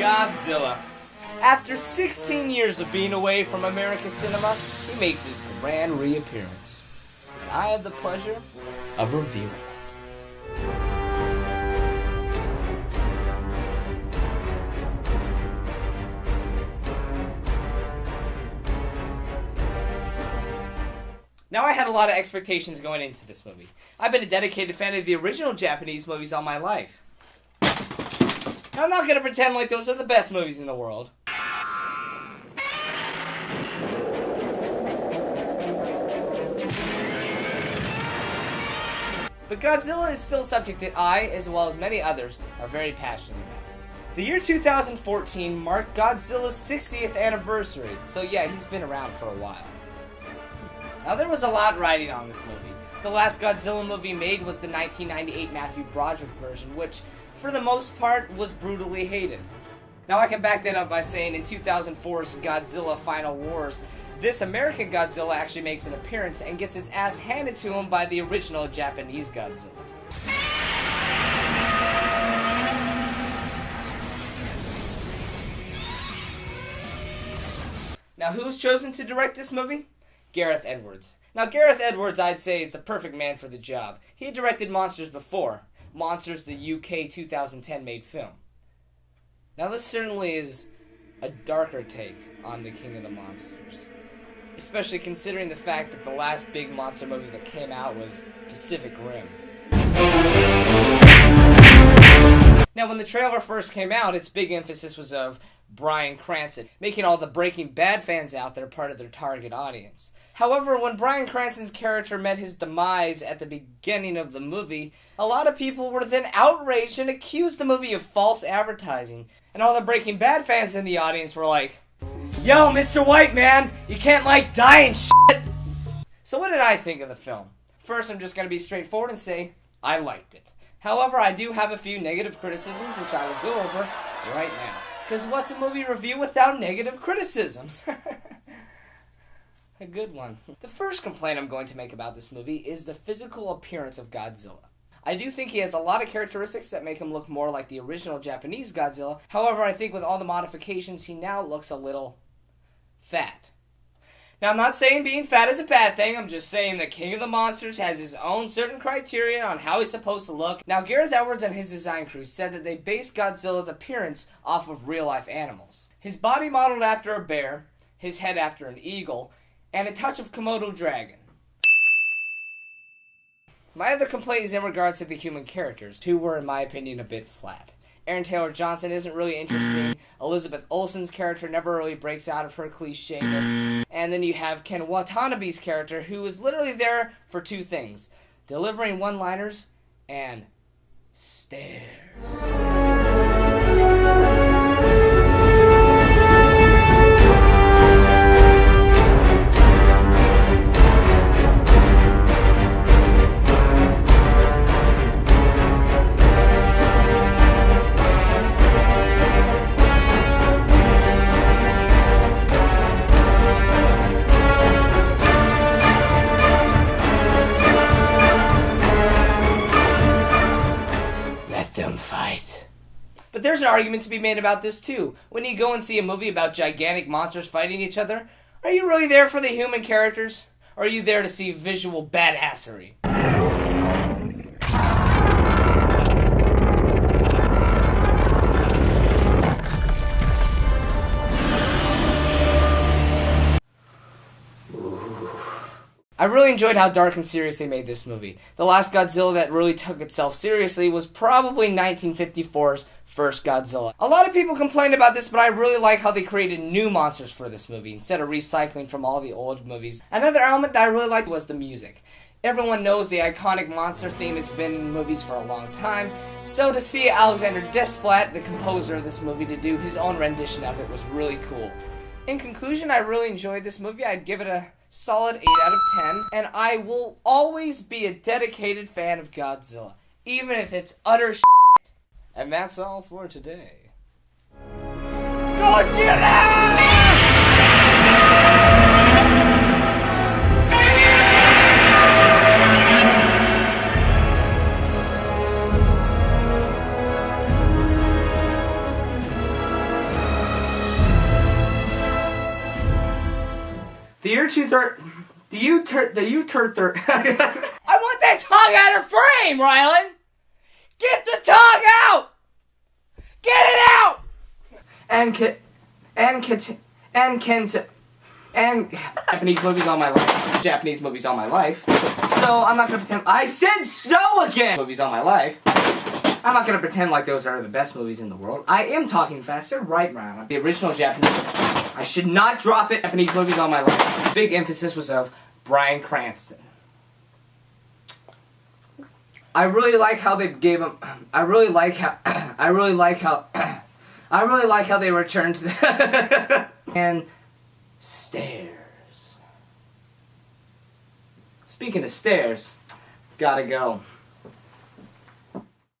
Godzilla. After 16 years of being away from American cinema, he makes his grand reappearance. And I have the pleasure of reviewing it. Now, I had a lot of expectations going into this movie. I've been a dedicated fan of the original Japanese movies all my life. Now, I'm not going to pretend like those are the best movies in the world. But Godzilla is still a subject that I, as well as many others, are very passionate about. The year 2014 marked Godzilla's 60th anniversary, so yeah, he's been around for a while. Now, there was a lot riding on this movie. The last Godzilla movie made was the 1998 Matthew Broderick version, which, for the most part, was brutally hated. Now, I can back that up by saying in 2004's Godzilla Final Wars, this American Godzilla actually makes an appearance and gets his ass handed to him by the original Japanese Godzilla. Now, who's chosen to direct this movie? Gareth Edwards. Now, Gareth Edwards, I'd say, is the perfect man for the job. He had directed Monsters before. Monsters, the UK 2010 made film. Now, this certainly is a darker take on the King of the Monsters. Especially considering the fact that the last big monster movie that came out was Pacific Rim. Now, when the trailer first came out, its big emphasis was of Bryan Cranston, making all the Breaking Bad fans out there part of their target audience. However, when Bryan Cranston's character met his demise at the beginning of the movie, a lot of people were then outraged and accused the movie of false advertising. And all the Breaking Bad fans in the audience were like, "Yo, Mr. White Man, you can't die and shit!" So what did I think of the film? First, I'm just going to be straightforward and say, I liked it. However, I do have a few negative criticisms, which I will go over right now. Because what's a movie review without negative criticisms? A good one. The first complaint I'm going to make about this movie is the physical appearance of Godzilla. I do think he has a lot of characteristics that make him look more like the original Japanese Godzilla. However, I think with all the modifications, he now looks a little fat. Now, I'm not saying being fat is a bad thing. I'm just saying the King of the Monsters has his own certain criteria on how he's supposed to look. Now, Gareth Edwards and his design crew said that they based Godzilla's appearance off of real-life animals. His body modeled after a bear, his head after an eagle, and a touch of Komodo dragon. My other complaint is in regards to the human characters, who were, in my opinion, a bit flat. Aaron Taylor-Johnson isn't really interesting. Elizabeth Olsen's character never really breaks out of her clichéness. And then you have Ken Watanabe's character, who is literally there for two things: delivering one-liners and stares. But there's an argument to be made about this too. When you go and see a movie about gigantic monsters fighting each other, are you really there for the human characters? Or are you there to see visual badassery? I really enjoyed how dark and serious they made this movie. The last Godzilla that really took itself seriously was probably 1954's first Godzilla. A lot of people complained about this, but I really like how they created new monsters for this movie instead of recycling from all the old movies. Another element that I really liked was the music. Everyone knows the iconic monster theme. It's been in movies for a long time. So to see Alexander Desplat, the composer of this movie, to do his own rendition of it was really cool. In conclusion, I really enjoyed this movie. I'd give it a solid 8 out of 10, and I will always be a dedicated fan of Godzilla, even if it's utter shit. And that's all for today. Godzilla! I want that tongue out of frame, Rylan! Get the tongue out! Get it out! And Japanese movies all my life. Japanese movies all my life. So I'm not gonna pretend. I said so again! Movies all my life. I'm not gonna pretend like those are the best movies in the world. I am talking faster, right, Ryan? The original Japanese. I should not drop it. Japanese movies all my life. Big emphasis was of Bryan Cranston. I really like how they gave him. I really like how they returned to the and stairs. Speaking of stairs, gotta go.